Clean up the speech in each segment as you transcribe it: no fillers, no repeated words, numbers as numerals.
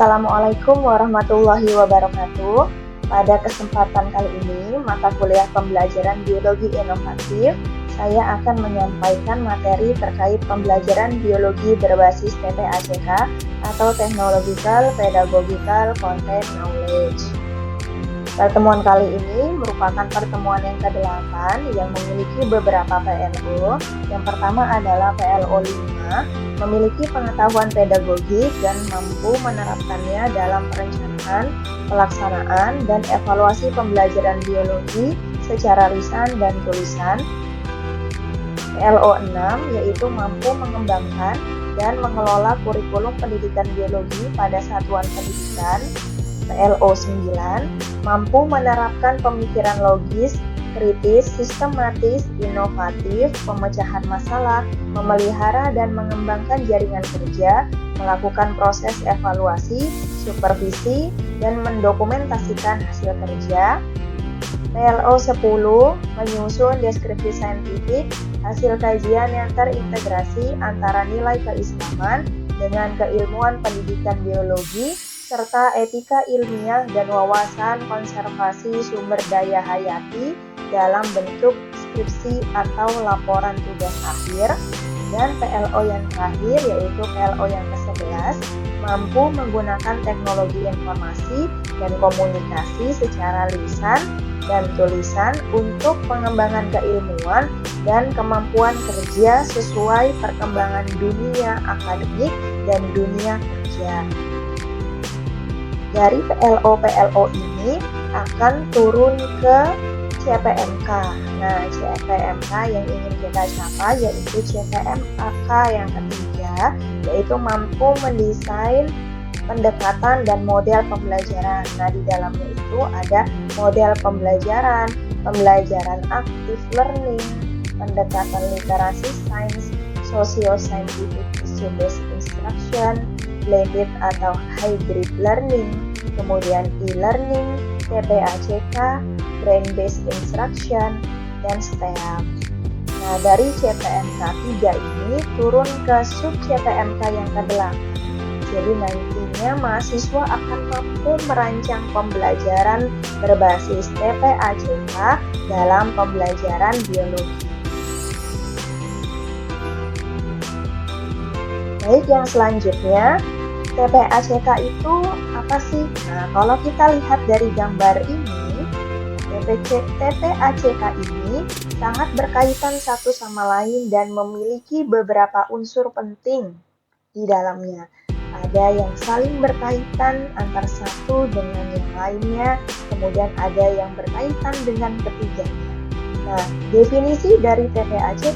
Assalamualaikum warahmatullahi wabarakatuh. Pada kesempatan kali ini, mata kuliah pembelajaran biologi inovatif, saya akan menyampaikan materi terkait pembelajaran biologi berbasis TPACK atau Technological Pedagogical Content Knowledge. Pertemuan kali ini merupakan pertemuan yang ke-8 yang memiliki beberapa PLO. Yang pertama adalah PLO 5, memiliki pengetahuan pedagogik dan mampu menerapkannya dalam perencanaan, pelaksanaan, dan evaluasi pembelajaran biologi secara lisan dan tulisan. PLO 6 yaitu mampu mengembangkan dan mengelola kurikulum pendidikan biologi pada satuan pendidikan. PLO 9 mampu menerapkan pemikiran logis, kritis, sistematis, inovatif, pemecahan masalah, memelihara dan mengembangkan jaringan kerja, melakukan proses evaluasi, supervisi, dan mendokumentasikan hasil kerja. PLO 10 menyusun deskripsi saintifik, hasil kajian yang terintegrasi antara nilai keislaman dengan keilmuan pendidikan biologi, serta etika ilmiah dan wawasan konservasi sumber daya hayati dalam bentuk skripsi atau laporan tugas akhir. Dan PLO yang terakhir yaitu PLO yang ke-11 mampu menggunakan teknologi informasi dan komunikasi secara lisan dan tulisan untuk pengembangan keilmuan dan kemampuan kerja sesuai perkembangan dunia akademik dan dunia kerja. Dari PLO ini akan turun ke CPMK. Nah, CPMK yang ingin kita capai yaitu CPMK yang ketiga, yaitu mampu mendesain pendekatan dan model pembelajaran. Nah, di dalamnya itu ada model pembelajaran, pembelajaran active learning, pendekatan literasi sains, socio-scientific issue-based instruction, blended atau hybrid learning, kemudian e-learning, TPACK, brain-based instruction, dan STEM. Nah, dari CPMK 3 ini turun ke sub CPMK yang ke-8. Jadi nantinya mahasiswa akan mampu merancang pembelajaran berbasis TPACK dalam pembelajaran biologi. Baik, yang selanjutnya, TPACK itu apa sih? Nah, kalau kita lihat dari gambar ini, TPACK ini sangat berkaitan satu sama lain dan memiliki beberapa unsur penting di dalamnya. Ada yang saling berkaitan antar satu dengan yang lainnya, kemudian ada yang berkaitan dengan ketiganya. Nah, definisi dari TPACK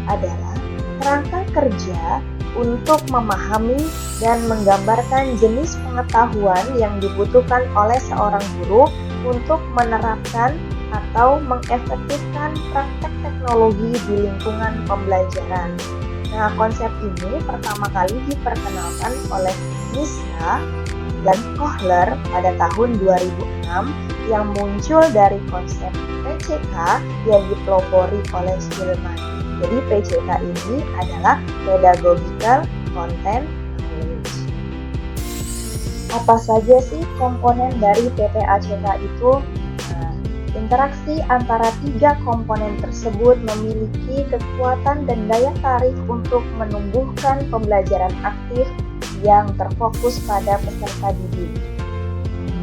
adalah kerangka kerja untuk memahami dan menggambarkan jenis pengetahuan yang dibutuhkan oleh seorang guru untuk menerapkan atau mengefektifkan praktek teknologi di lingkungan pembelajaran. Nah, konsep ini pertama kali diperkenalkan oleh Mishra dan Kohler pada tahun 2006 yang muncul dari konsep PCK yang dipelopori oleh Stillman. Jadi PCK ini adalah Pedagogical Content Knowledge. Apa saja sih komponen dari TPACK itu? Nah, interaksi antara tiga komponen tersebut memiliki kekuatan dan daya tarik untuk menumbuhkan pembelajaran aktif yang terfokus pada peserta didik.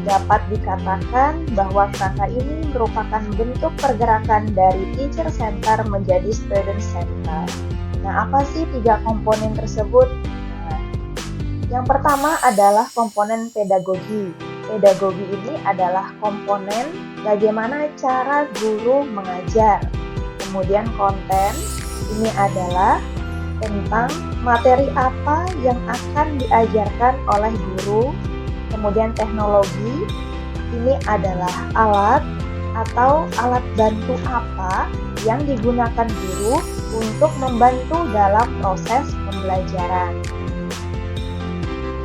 Dapat dikatakan bahwa kerangka ini merupakan bentuk pergerakan dari teacher center menjadi student center. Nah, apa sih tiga komponen tersebut? Nah, yang pertama adalah komponen pedagogi. Pedagogi ini adalah komponen bagaimana cara guru mengajar. Kemudian konten ini adalah tentang materi apa yang akan diajarkan oleh guru. Kemudian teknologi, ini adalah alat atau alat bantu apa yang digunakan guru untuk membantu dalam proses pembelajaran.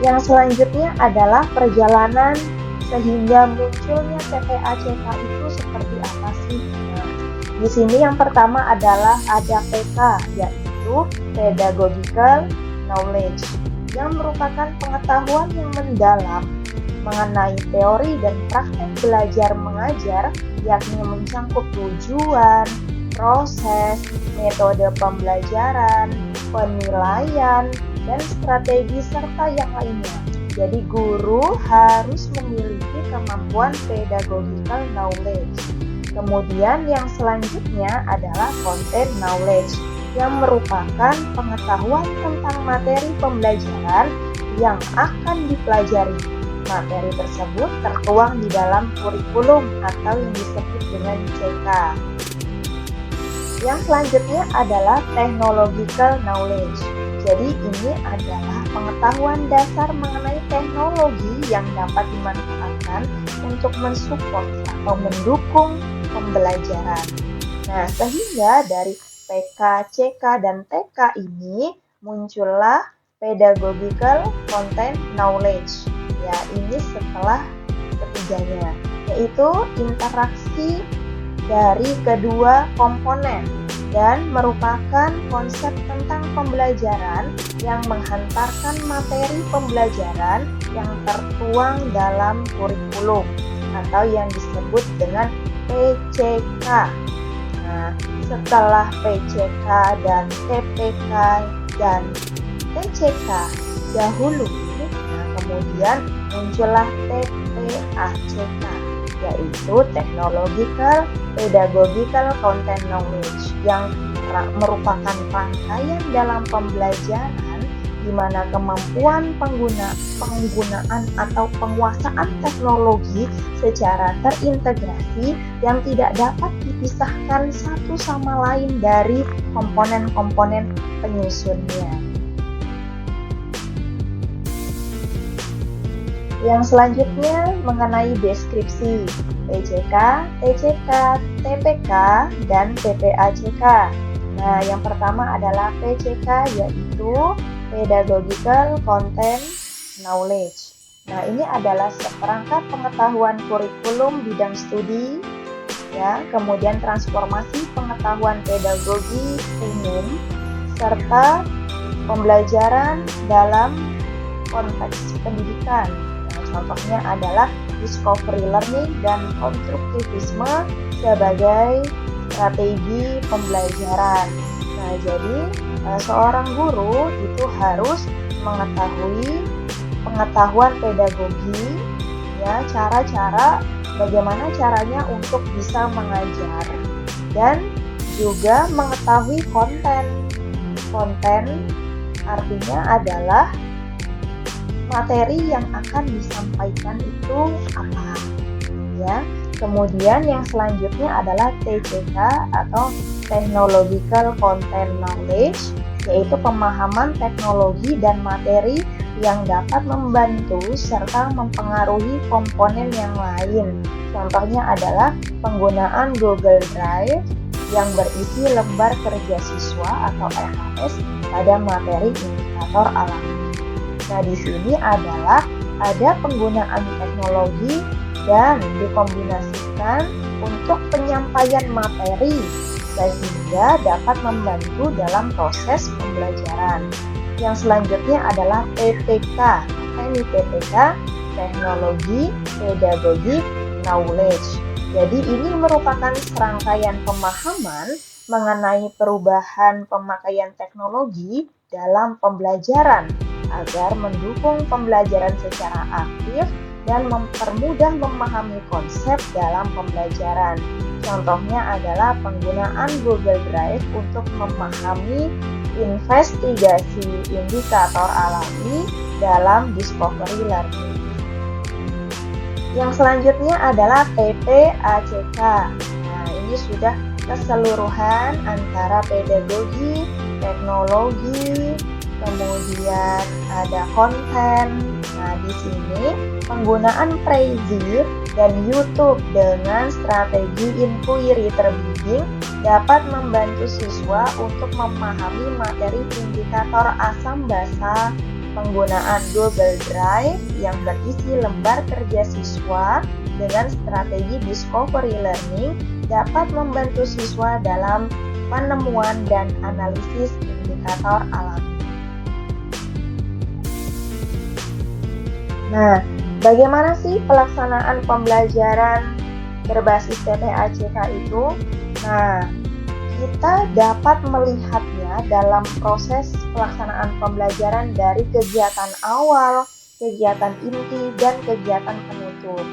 Yang selanjutnya adalah perjalanan sehingga munculnya TPACK itu seperti apa sih? Nah, di sini yang pertama adalah ada PK, yaitu Pedagogical Knowledge. yang merupakan pengetahuan yang mendalam mengenai teori dan praktek belajar mengajar, yakni mencangkup tujuan, proses, metode pembelajaran, penilaian, dan strategi serta yang lainnya. Jadi guru harus memiliki kemampuan pedagogical knowledge. Kemudian yang selanjutnya adalah content knowledge, yang merupakan pengetahuan tentang materi pembelajaran yang akan dipelajari. Materi tersebut tertuang di dalam kurikulum atau yang disebut dengan CK. Yang selanjutnya adalah technological knowledge. Jadi ini adalah pengetahuan dasar mengenai teknologi yang dapat dimanfaatkan untuk mensupport atau mendukung pembelajaran. Nah, sehingga dari PK, CK, dan TK ini muncullah pedagogical content knowledge. Ya, ini setelah ketiganya, yaitu interaksi dari kedua komponen dan merupakan konsep tentang pembelajaran yang menghantarkan materi pembelajaran yang tertuang dalam kurikulum atau yang disebut dengan PCK. Nah, setelah PCK dan TPK dan TCK dahulu, kemudian muncullah TPACK, yaitu Technological Pedagogical Content Knowledge, yang merupakan rangkaian dalam pembelajaran di mana kemampuan penggunaan atau penguasaan teknologi secara terintegrasi yang tidak dapat dipisahkan satu sama lain dari komponen-komponen penyusunnya. Yang selanjutnya mengenai deskripsi PCK, TCK, TPK, dan TPACK. Nah, yang pertama adalah PCK, yaitu Pedagogical Content Knowledge. Nah, ini adalah seperangkat pengetahuan kurikulum bidang studi, ya, kemudian transformasi pengetahuan pedagogi umum, serta pembelajaran dalam konteks pendidikan. Contohnya adalah discovery learning dan konstruktivisme sebagai strategi pembelajaran. Nah, jadi seorang guru itu harus mengetahui pengetahuan pedagogi, ya, cara-cara bagaimana caranya untuk bisa mengajar, dan juga mengetahui konten. Konten artinya adalah materi yang akan disampaikan itu apa, ya. Kemudian yang selanjutnya adalah TCK atau Technological Content Knowledge, yaitu pemahaman teknologi dan materi yang dapat membantu serta mempengaruhi komponen yang lain. Contohnya adalah penggunaan Google Drive yang berisi lembar kerja siswa atau LKS pada materi indikator alami. Nah, di sini adalah ada penggunaan teknologi dan dikombinasikan untuk penyampaian materi sehingga dapat membantu dalam proses pembelajaran. Yang selanjutnya adalah TPK. Ini TPK, Teknologi Pedagogic Knowledge. Jadi ini merupakan serangkaian pemahaman mengenai perubahan pemakaian teknologi dalam pembelajaran agar mendukung pembelajaran secara aktif dan mempermudah memahami konsep dalam pembelajaran. Contohnya adalah penggunaan Google Drive untuk memahami investigasi indikator alami dalam discovery learning. Yang selanjutnya adalah TPACK. Nah, ini sudah keseluruhan antara pedagogi, teknologi, kemudian ada konten. Nah, di sini penggunaan Prezi dan YouTube dengan strategi inquiry terbimbing dapat membantu siswa untuk memahami materi indikator asam basa. Penggunaan Google Drive yang berisi lembar kerja siswa dengan strategi discovery learning dapat membantu siswa dalam penemuan dan analisis indikator alami. Nah, bagaimana sih pelaksanaan pembelajaran berbasis TPACK itu? Nah, kita dapat melihatnya dalam proses pelaksanaan pembelajaran dari kegiatan awal, kegiatan inti, dan kegiatan penutup.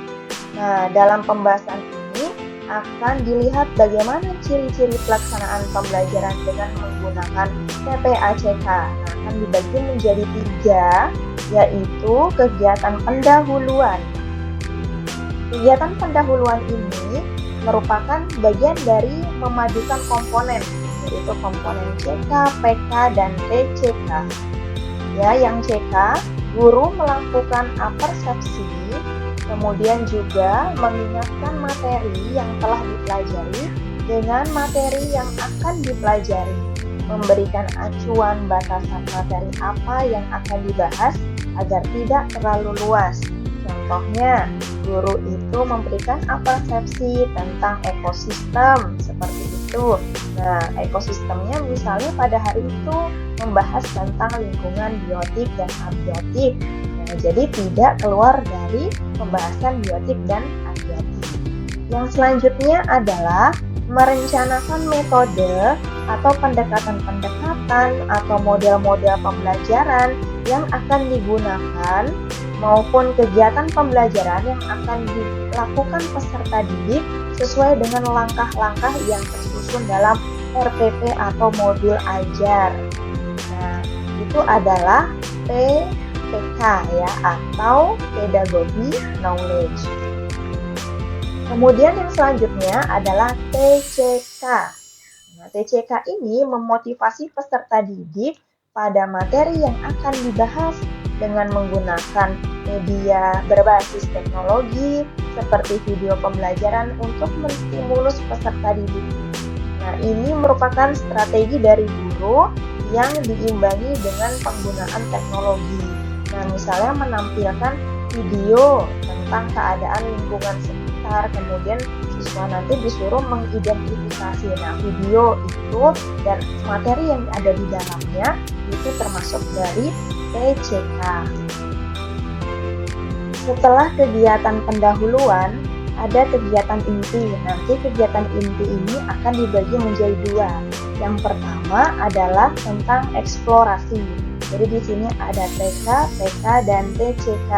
Nah, dalam pembahasan ini akan dilihat bagaimana ciri-ciri pelaksanaan pembelajaran dengan menggunakan TPACK. Nah, akan dibagi menjadi 3, yaitu kegiatan pendahuluan. Kegiatan pendahuluan ini merupakan bagian dari memadukan komponen, yaitu komponen CK, PK, dan TCK. Ya, yang CK, guru melakukan apersepsi, kemudian juga mengingatkan materi yang telah dipelajari dengan materi yang akan dipelajari, memberikan acuan batasan materi apa yang akan dibahas agar tidak terlalu luas. Contohnya, guru itu memberikan apersepsi tentang ekosistem, seperti itu. Nah, ekosistemnya misalnya pada hari itu membahas tentang lingkungan biotik dan abiotik. Nah, jadi tidak keluar dari pembahasan biotik dan abiotik. Yang selanjutnya adalah merencanakan metode atau pendekatan-pendekatan atau model-model pembelajaran yang akan digunakan maupun kegiatan pembelajaran yang akan dilakukan peserta didik sesuai dengan langkah-langkah yang tersusun dalam RPP atau modul ajar. Nah, itu adalah PPK ya, atau Pedagogy Knowledge. Kemudian yang selanjutnya adalah TCK. Nah, TCK ini memotivasi peserta didik pada materi yang akan dibahas dengan menggunakan media berbasis teknologi seperti video pembelajaran untuk menstimulus peserta didik. Nah, ini merupakan strategi dari guru yang diimbangi dengan penggunaan teknologi. Nah, misalnya menampilkan video tentang keadaan lingkungan sekitar, kemudian siswa nanti disuruh mengidentifikasi. Nah, video itu dan materi yang ada di dalamnya itu termasuk dari TCK. Setelah kegiatan pendahuluan, ada kegiatan inti. Nanti kegiatan inti ini akan dibagi menjadi 2. Yang pertama adalah tentang eksplorasi. Jadi di sini ada TK, PK, dan TCK.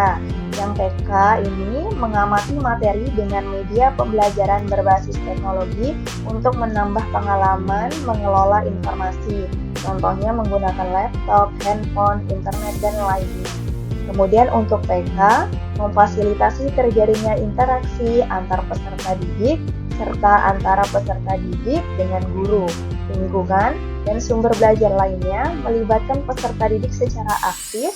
Yang PK ini mengamati materi dengan media pembelajaran berbasis teknologi untuk menambah pengalaman mengelola informasi. Contohnya menggunakan laptop, handphone, internet, dan lainnya. Kemudian untuk PK, memfasilitasi terjadinya interaksi antar peserta didik serta antara peserta didik dengan guru, lingkungan, dan sumber belajar lainnya, melibatkan peserta didik secara aktif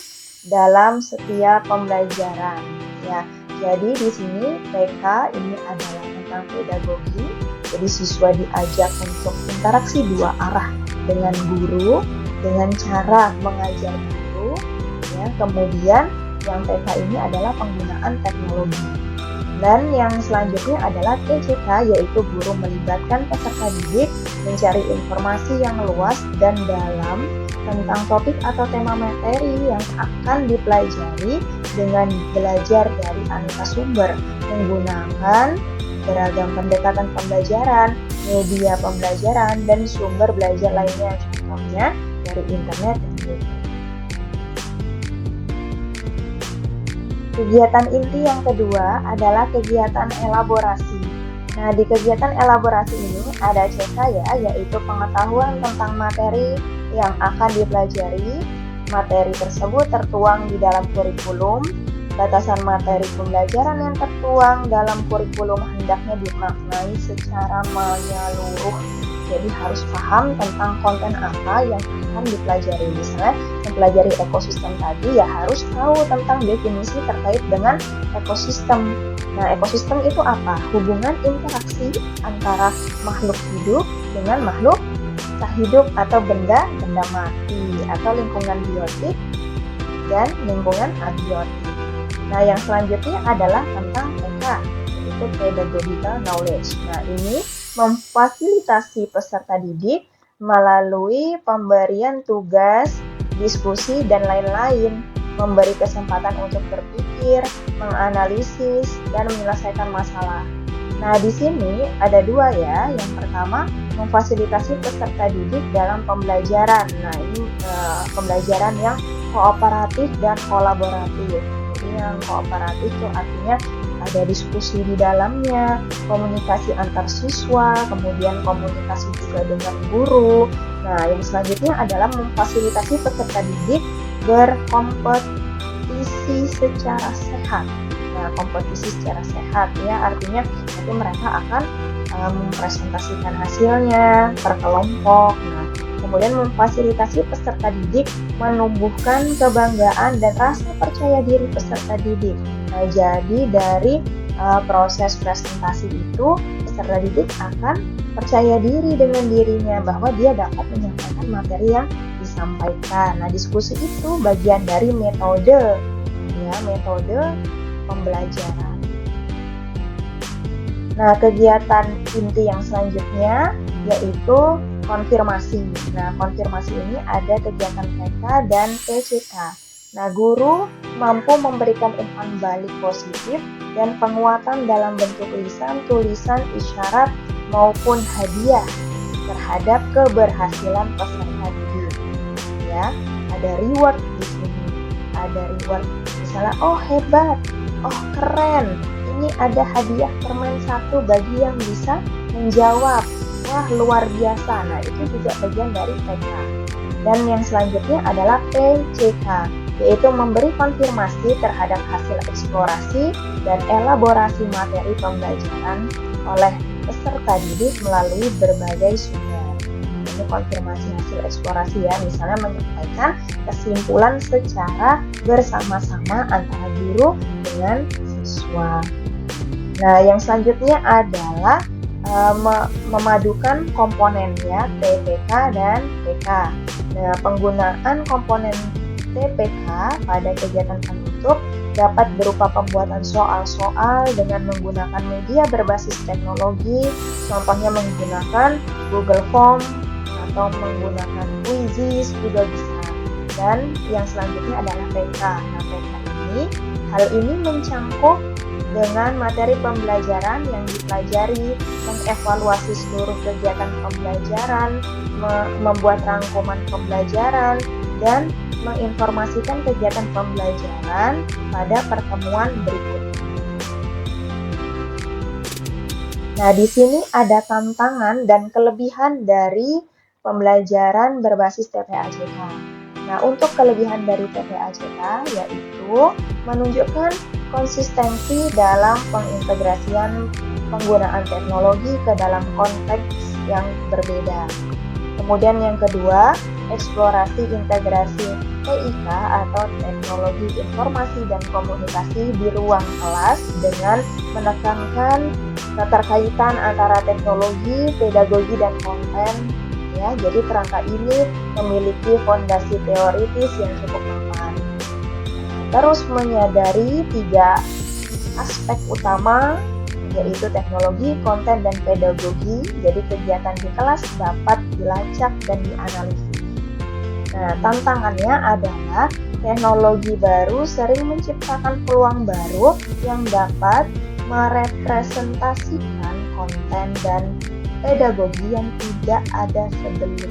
dalam setiap pembelajaran. Ya, jadi di sini PK ini adalah tentang pedagogi. Jadi siswa diajak untuk interaksi 2 arah dengan guru, dengan cara mengajar guru. Ya, kemudian yang TK ini adalah penggunaan teknologi. Dan yang selanjutnya adalah TCK, yaitu guru melibatkan peserta didik mencari informasi yang luas dan dalam tentang topik atau tema materi yang akan dipelajari dengan belajar dari aneka sumber menggunakan beragam pendekatan pembelajaran, media pembelajaran, dan sumber belajar lainnya, contohnya dari internet dan YouTube. Kegiatan inti yang kedua adalah kegiatan elaborasi. Nah, di kegiatan elaborasi ini ada CK ya, yaitu pengetahuan tentang materi yang akan dipelajari. Materi tersebut tertuang di dalam kurikulum. Batasan materi pembelajaran yang tertuang dalam kurikulum hendaknya dimaknai secara menyeluruh. Jadi harus paham tentang konten apa yang akan dipelajari. Misalnya mempelajari ekosistem tadi ya harus tahu tentang definisi terkait dengan ekosistem. Nah, ekosistem itu apa? Hubungan interaksi antara makhluk hidup dengan makhluk tak hidup atau benda mati, atau lingkungan biotik dan lingkungan abiotik. Nah, yang selanjutnya adalah tentang PK, yaitu Pedagogical Knowledge. Nah, ini memfasilitasi peserta didik melalui pemberian tugas, diskusi, dan lain-lain, memberi kesempatan untuk berpikir, menganalisis, dan menyelesaikan masalah. Nah, di sini ada dua ya. Yang pertama, memfasilitasi peserta didik dalam pembelajaran. Nah, ini pembelajaran yang kooperatif dan kolaboratif. Jadi yang kooperatif itu artinya ada diskusi di dalamnya, komunikasi antar siswa, kemudian komunikasi juga dengan guru. Nah, yang selanjutnya adalah memfasilitasi peserta didik berkompetisi secara sehat. Nah, kompetisi secara sehat ya artinya nanti mereka akan mempresentasikan hasilnya per kelompok. Nah, kemudian memfasilitasi peserta didik menumbuhkan kebanggaan dan rasa percaya diri peserta didik. Nah, jadi dari proses presentasi itu peserta didik akan percaya diri dengan dirinya bahwa dia dapat menyampaikan materi yang disampaikan. Nah, diskusi itu bagian dari metode pembelajaran. Nah, kegiatan inti yang selanjutnya yaitu konfirmasi. Nah, konfirmasi ini ada kegiatan PK dan PCK. Nah, guru mampu memberikan umpan balik positif dan penguatan dalam bentuk lisan, tulisan, isyarat, maupun hadiah terhadap keberhasilan peserta didik. Ya, ada reward di sini. Ada reward, misalnya, oh hebat, oh keren, ini ada hadiah permen 1 bagi yang bisa menjawab. Wah, luar biasa. Nah, itu juga bagian dari PK. Dan yang selanjutnya adalah PCK, yaitu memberi konfirmasi terhadap hasil eksplorasi dan elaborasi materi pembelajaran oleh peserta didik melalui berbagai sumber. Ini konfirmasi hasil eksplorasi ya, misalnya menyampaikan kesimpulan secara bersama-sama antara guru dengan siswa. Nah, yang selanjutnya adalah memadukan komponen ya, TPK dan PK. Nah, penggunaan komponen TPK pada kegiatan penutup dapat berupa pembuatan soal-soal dengan menggunakan media berbasis teknologi, contohnya menggunakan Google Form atau menggunakan Quizzes juga bisa. Dan yang selanjutnya adalah PK. Nah, PK hal ini mencangkup dengan materi pembelajaran yang dipelajari, mengevaluasi seluruh kegiatan pembelajaran, membuat rangkuman pembelajaran, dan menginformasikan kegiatan pembelajaran pada pertemuan berikutnya. Nah, di sini ada tantangan dan kelebihan dari pembelajaran berbasis TPAJK. Nah, untuk kelebihan dari TPAJK yaitu menunjukkan konsistensi dalam pengintegrasian penggunaan teknologi ke dalam konteks yang berbeda. Kemudian yang kedua, eksplorasi integrasi TIK atau teknologi informasi dan komunikasi di ruang kelas dengan menekankan keterkaitan antara teknologi, pedagogi, dan konten. Ya, jadi kerangka ini memiliki fondasi teoritis yang cukup mapan. Terus menyadari 3 aspek utama yaitu teknologi, konten, dan pedagogi. Jadi kegiatan di kelas dapat dilacak dan dianalisis. Nah, tantangannya adalah teknologi baru sering menciptakan peluang baru yang dapat merepresentasikan konten dan pedagogi yang tidak ada sebelumnya.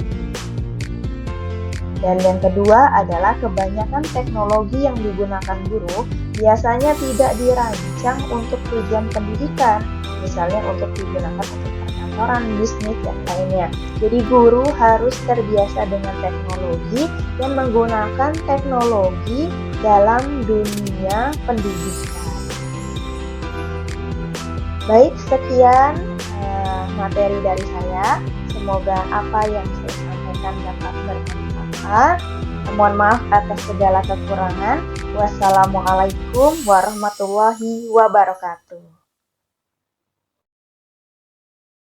Dan yang kedua adalah kebanyakan teknologi yang digunakan guru biasanya tidak dirancang untuk tujuan pendidikan, misalnya untuk digunakan untuk perkantoran, bisnis, dan lainnya. Jadi guru harus terbiasa dengan teknologi dan menggunakan teknologi dalam dunia pendidikan. Baik, sekian materi dari saya. Semoga apa yang saya sampaikan dapat bermanfaat. Mohon maaf atas segala kekurangan. Wassalamualaikum warahmatullahi wabarakatuh.